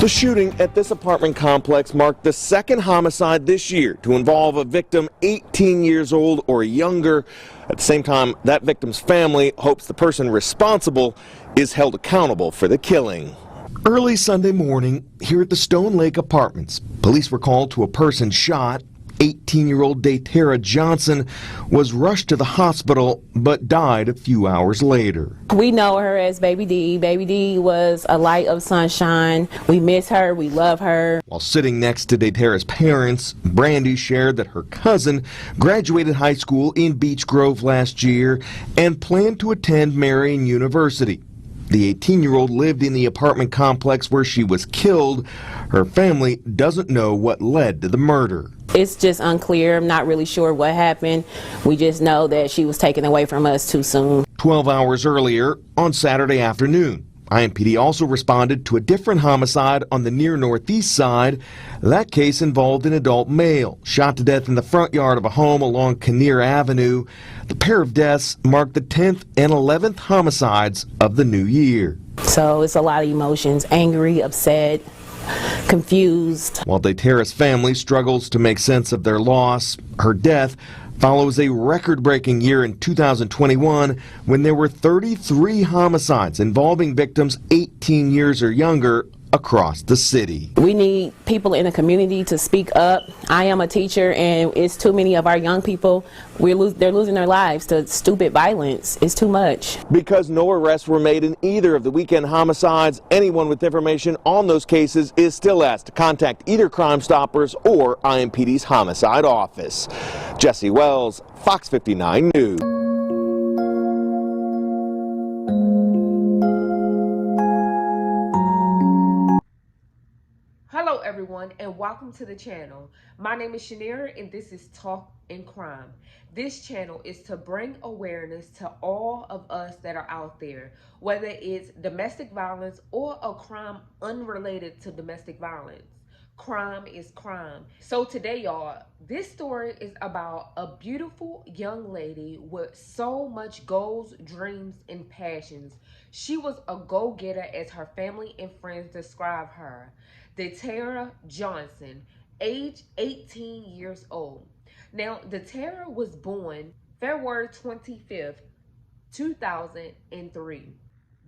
The shooting at this apartment complex marked the second homicide this year to involve a victim 18 years old or younger. At the same time, that victim's family hopes the person responsible is held accountable for the killing. Early Sunday morning, here at the Stone Lake Apartments, police were called to a person shot. 18-year-old Deera Johnson was rushed to the hospital but died a few hours later. We know her as Baby D. Baby D was a light of sunshine. We miss her. We love her. While sitting next to Datara's parents, Brandy shared that her cousin graduated high school in Beech Grove last year and planned to attend Marian University. The 18-year-old lived in the apartment complex where she was killed. Her family doesn't know what led to the murder. It's just unclear. I'm not really sure what happened. We just know that she was taken away from us too soon. 12 hours earlier, on Saturday afternoon, IMPD also responded to a different homicide on the near northeast side. That case involved an adult male shot to death in the front yard of a home along Kinnear Avenue. The pair of deaths marked the 10th and 11th homicides of the new year. So it's a lot of emotions: angry, upset, confused. While Datara's family struggles to make sense of their loss, her death follows a record-breaking year in 2021 when there were 33 homicides involving victims 18 years or younger across the city. We need people in the community to speak up. I am a teacher, and it's too many of our young people, they're losing their lives to stupid violence. It's too much. Because no arrests were made in either of the weekend homicides, anyone with information on those cases is still asked to contact either Crime Stoppers or IMPD's homicide office. Jesse Wells, Fox 59 News. Hello everyone and welcome to the channel. My name is Shanira and this is Talk and Crime. This channel is to bring awareness to all of us that are out there, whether it's domestic violence or a crime unrelated to domestic violence. Crime is crime. So today, y'all, this story is about a beautiful young lady with so much goals, dreams, and passions. She was a go-getter, as her family and friends describe her. Deera Johnson, age 18 years old. Now, Deera was born February 25th, 2003.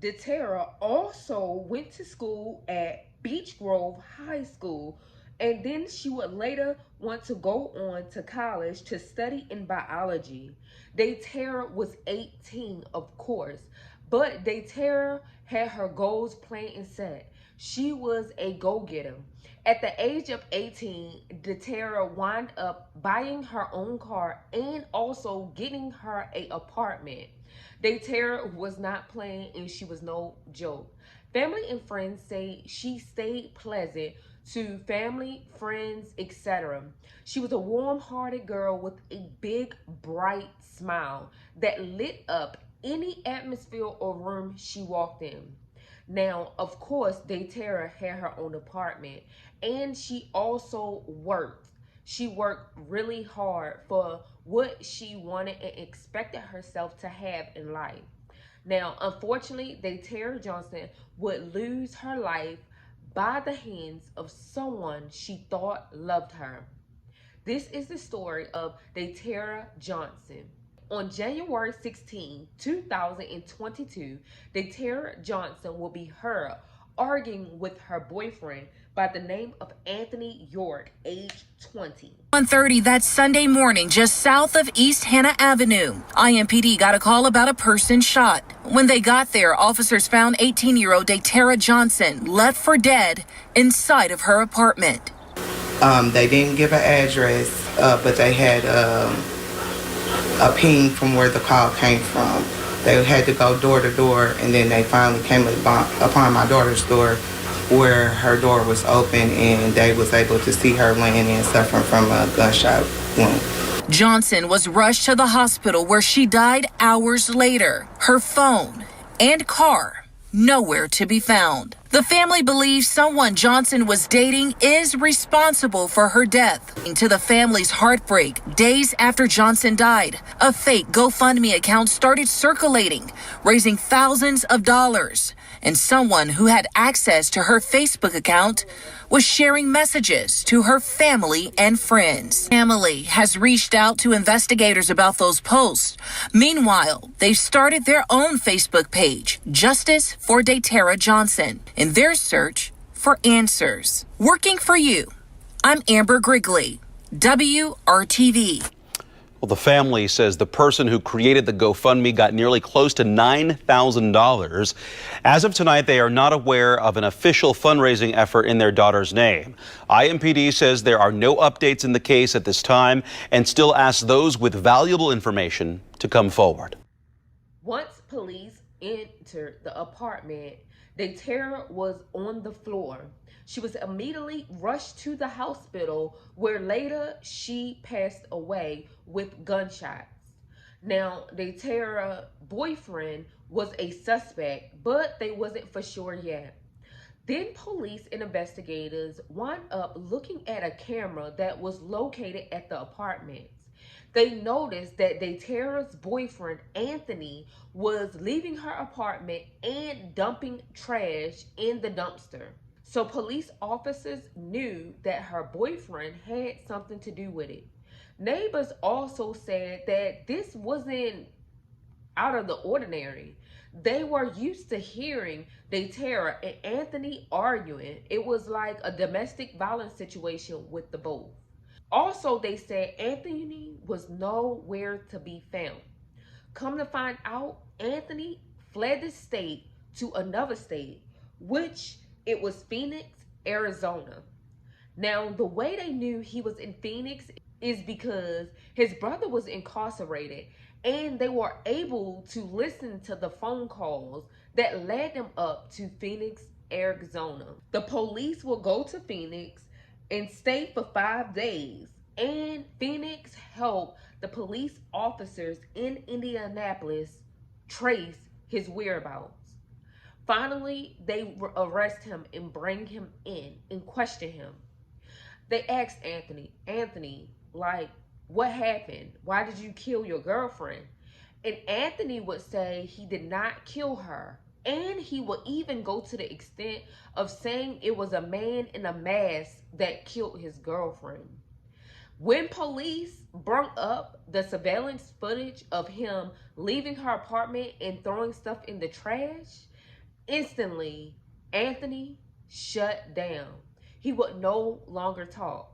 Deera also went to school at Beech Grove High School, and then she would later want to go on to college to study in biology. Deera was 18, of course, but Deera had her goals planned and set. She was a go-getter. At the age of 18, Deera wound up buying her own car and also getting her an apartment. Deera was not playing, and she was no joke. Family and friends say she stayed pleasant to family, friends, etc. She was a warm-hearted girl with a big, bright smile that lit up any atmosphere or room she walked in. Now, of course, Deera had her own apartment, and she also worked. She worked really hard for what she wanted and expected herself to have in life. Now, unfortunately, Deera Johnson would lose her life by the hands of someone she thought loved her. This is the story of Deera Johnson. On January 16, 2022, Deera Johnson will be heard arguing with her boyfriend by the name of Anthony York, age 20. 1:30 that Sunday morning, just south of East Hannah Avenue, IMPD got a call about a person shot. When they got there, officers found 18-year-old Deera Johnson left for dead inside of her apartment. They didn't give an address, but they had a ping from where the call came from. They had to go door to door, and then they finally came upon my daughter's door, where her door was open, and they was able to see her laying in suffering from a gunshot wound. Johnson was rushed to the hospital, where she died hours later. Her phone and car nowhere to be found. The family believes someone Johnson was dating is responsible for her death. To the family's heartbreak, days after Johnson died, a fake GoFundMe account started circulating, raising thousands of dollars. and someone who had access to her Facebook account was sharing messages to her family and friends. Family has reached out to investigators about those posts. Meanwhile, they've started their own Facebook page, Justice for Deera Johnson, in their search for answers. Working for you, I'm Amber Grigley, WRTV. Well, the family says the person who created the GoFundMe got nearly close to $9,000. As of tonight, they are not aware of an official fundraising effort in their daughter's name. IMPD says there are no updates in the case at this time and still asks those with valuable information to come forward. Once police entered the apartment, Datara was on the floor. She was immediately rushed to the hospital where later she passed away with gunshots. Now, Datara's boyfriend was a suspect, but they wasn't for sure yet. Then police and investigators wound up looking at a camera that was located at the apartments. They noticed that Datara's boyfriend, Anthony, was leaving her apartment and dumping trash in the dumpster. So police officers knew that her boyfriend had something to do with it. Neighbors also said that this wasn't out of the ordinary. They were used to hearing Datara and Anthony arguing. It was like a domestic violence situation with the both. Also, they said Anthony was nowhere to be found. Come to find out, Anthony fled the state to another state, which it was Phoenix, Arizona. Now, the way they knew he was in Phoenix is because his brother was incarcerated and they were able to listen to the phone calls that led them up to Phoenix, Arizona. The police will go to Phoenix and stay for 5 days, and Phoenix helped the police officers in Indianapolis trace his whereabouts. Finally, they arrest him and bring him in and question him. They asked Anthony, like, what happened? Why did you kill your girlfriend? And Anthony would say he did not kill her. And he would even go to the extent of saying it was a man in a mask that killed his girlfriend. When police brought up the surveillance footage of him leaving her apartment and throwing stuff in the trash, instantly, Anthony shut down. He would no longer talk.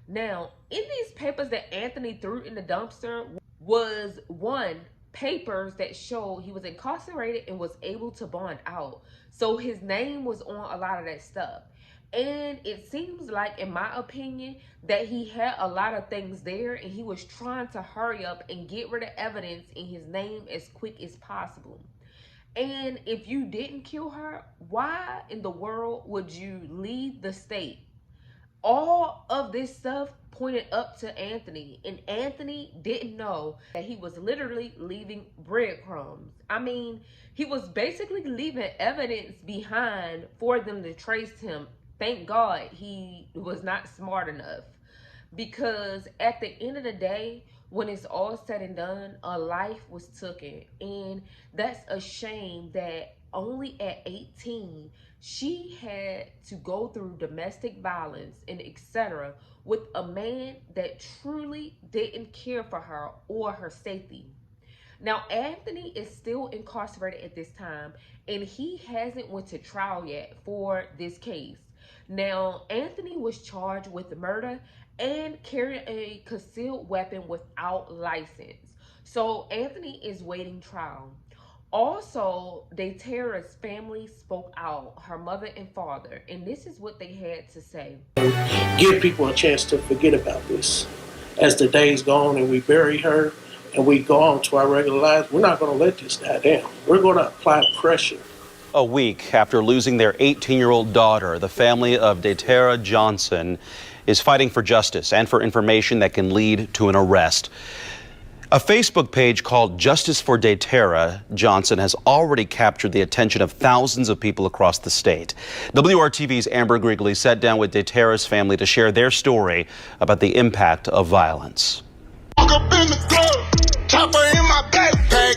Now, in these papers that Anthony threw in the dumpster was one, papers that showed he was incarcerated and was able to bond out. So his name was on a lot of that stuff. And it seems like, in my opinion, that he had a lot of things there and he was trying to hurry up and get rid of evidence in his name as quick as possible. And if you didn't kill her, why in the world would you leave the state? All of this stuff pointed up to Anthony, and Anthony didn't know that he was literally leaving breadcrumbs. I mean, he was basically leaving evidence behind for them to trace him. Thank God he was not smart enough, because at the end of the day, when it's all said and done, a life was taken. And that's a shame that only at 18, she had to go through domestic violence and etc. with a man that truly didn't care for her or her safety. Now, Anthony is still incarcerated at this time, and he hasn't went to trial yet for this case. Now, Anthony was charged with murder and carrying a concealed weapon without license. So Anthony is waiting trial. Also, Datara's family spoke out, her mother and father, and this is what they had to say. Give people a chance to forget about this. As the days go on and we bury her and we go on to our regular lives, we're not going to let this die down. We're going to apply pressure. A week after losing their 18-year-old daughter, the family of Deera Johnson is fighting for justice and for information that can lead to an arrest. A Facebook page called Justice for Deera Johnson has already captured the attention of thousands of people across the state. WRTV's Amber Grigley sat down with Datara's family to share their story about the impact of violence.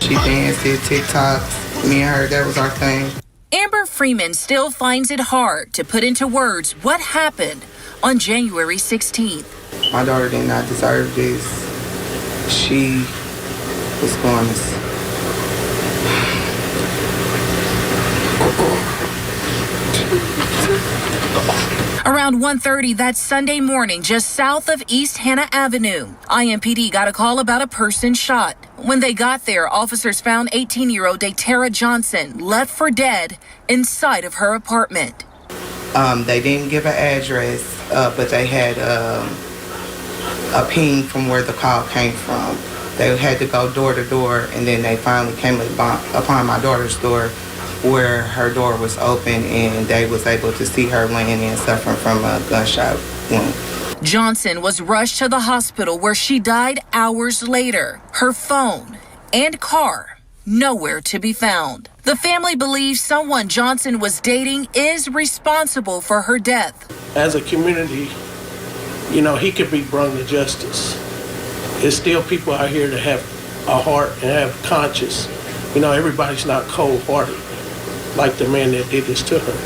She danced, did TikToks. Me and her, that was our thing. Amber Freeman still finds it hard to put into words what happened on January 16th. My daughter did not deserve this. She was going to... Around 1:30 that Sunday morning, just south of East Hannah Avenue, IMPD got a call about a person shot. When they got there, officers found 18-year-old Deera Johnson left for dead inside of her apartment. They didn't give an address, but they had a ping from where the call came from. They had to go door to door, and then they finally came upon my daughter's door, where her door was open, and they was able to see her laying in suffering from a gunshot wound. Johnson was rushed to the hospital where she died hours later. Her phone and car nowhere to be found. The family believes someone Johnson was dating is responsible for her death. As a community, you know, he could be brought to justice. There's still people out here that have a heart and have conscience. You know, everybody's not cold-hearted like the man that did this to her.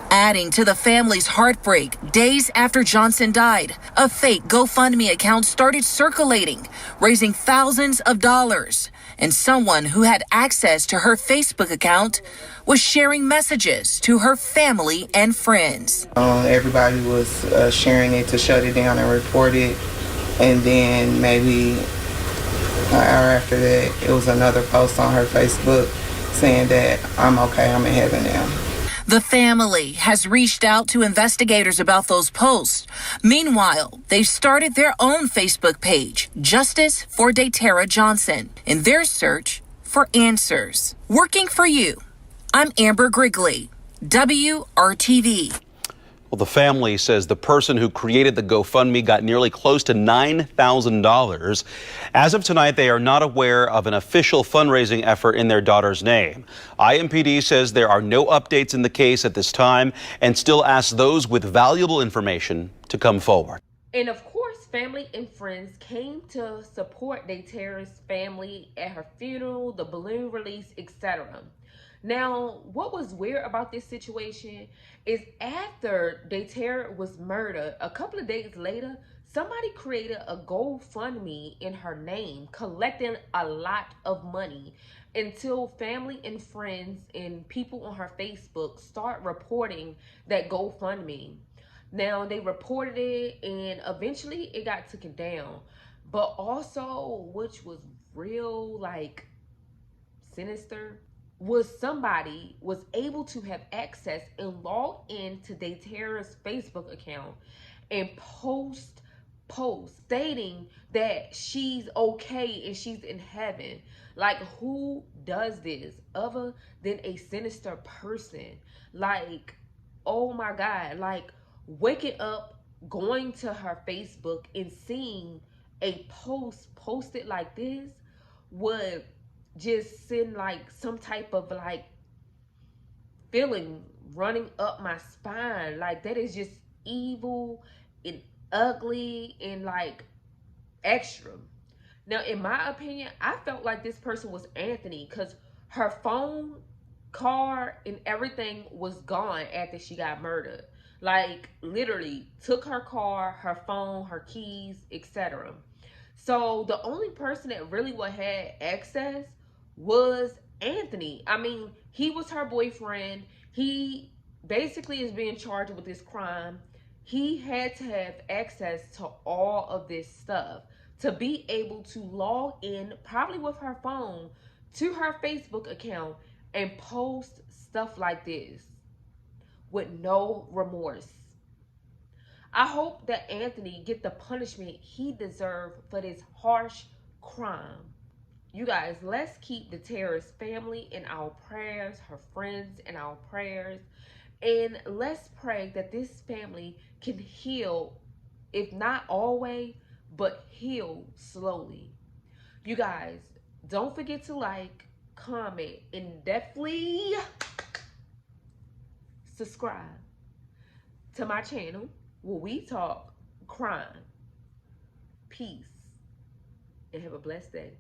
Adding to the family's heartbreak, days after Johnson died, a fake GoFundMe account started circulating, raising thousands of dollars. And someone who had access to her Facebook account was sharing messages to her family and friends. Everybody was sharing it to shut it down and report it. And then maybe an hour after that, it was another post on her Facebook saying that I'm okay, I'm in heaven now. The family has reached out to investigators about those posts. Meanwhile, they've started their own Facebook page, Justice for Deera Johnson, in their search for answers. Working for you, I'm Amber Grigley, WRTV. Well, the family says the person who created the GoFundMe got nearly close to $9,000. As of tonight, they are not aware of an official fundraising effort in their daughter's name. IMPD says there are no updates in the case at this time and still asks those with valuable information to come forward. And of course, family and friends came to support Deera's family at her funeral, the balloon release, etc. Now, what was weird about this situation is after Deera was murdered, a couple of days later, somebody created a GoFundMe in her name, collecting a lot of money until family and friends and people on her Facebook start reporting that GoFundMe. Now, they reported it and eventually it got taken down. But also, which was real, like, sinister, was somebody was able to have access and log into Deera's Facebook account and post stating that she's okay and she's in heaven. Like, who does this other than a sinister person? Like, oh my God, like waking up, going to her Facebook and seeing a post posted like this would just send like some type of like feeling running up my spine. Like, that is just evil and ugly and like extra. Now, in my opinion, I felt like this person was Anthony, because her phone, car, and everything was gone after she got murdered. Like, literally took her car, her phone, her keys, etc. So the only person that really would have access was Anthony. I mean, he was her boyfriend. He basically is being charged with this crime. He had to have access to all of this stuff to be able to log in, probably with her phone, to her Facebook account and post stuff like this with no remorse. I hope that Anthony get the punishment he deserved for this harsh crime. You guys, let's keep Deera's family in our prayers, her friends in our prayers, and let's pray that this family can heal, if not always, but heal slowly. You guys, don't forget to like, comment, and definitely subscribe to my channel where we talk crime. Peace, and have a blessed day.